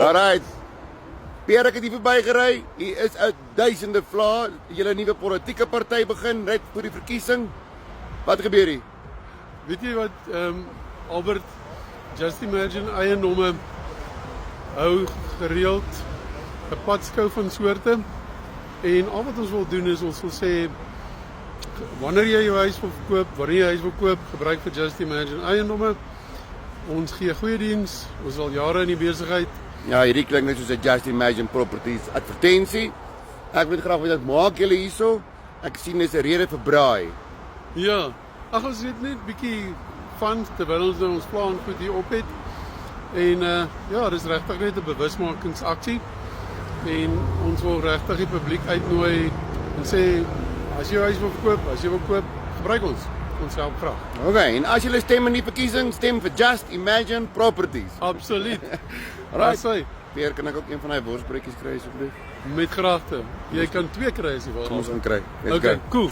Alright. Pierre, ek het hier verbygery. Hier is 'n duisende vlae. Julle nuwe politieke party begin net vir die verkiesing. Wat gebeur hier? Weet jy wat, Albert, Just Imagine eiendomme hou gereeld 'n padskou van soorte. En al wat ons wil doen is ons wil sê, wanneer jy jou huis wil verkoop, wanneer jy huis wil koop, gebruik vir Just Imagine eiendomme. Ons gee goeie diens, ons is al jare in die besigheid. Ja, hierdie klink net soos 'n Just Imagine Properties advertensie. Ek wil graag weet wat maak julle hierso? Ek sien dis 'n rede vir braai. Ja, ag ons het net 'n bietjie van terwyl ons nou ons plan goed hier op het. En ja, dis regtig net 'n bewusmakingsaksie. En ons wil regtig die publiek uitnooi en sê as jy jou huis wil verkoop, as jy wil koop, gebruik ons. Ons help graag. Okay, en as julle stem in die verkiesing, stem vir Just Imagine Properties. Absoluut. Alright. Sy, Pierre, kan ek ook een van daai worsbroodjies kry asseblief? met graagte. Jy kan 2 kry as jy wil. Kom ons gaan kry. Let's Okay, go. cool.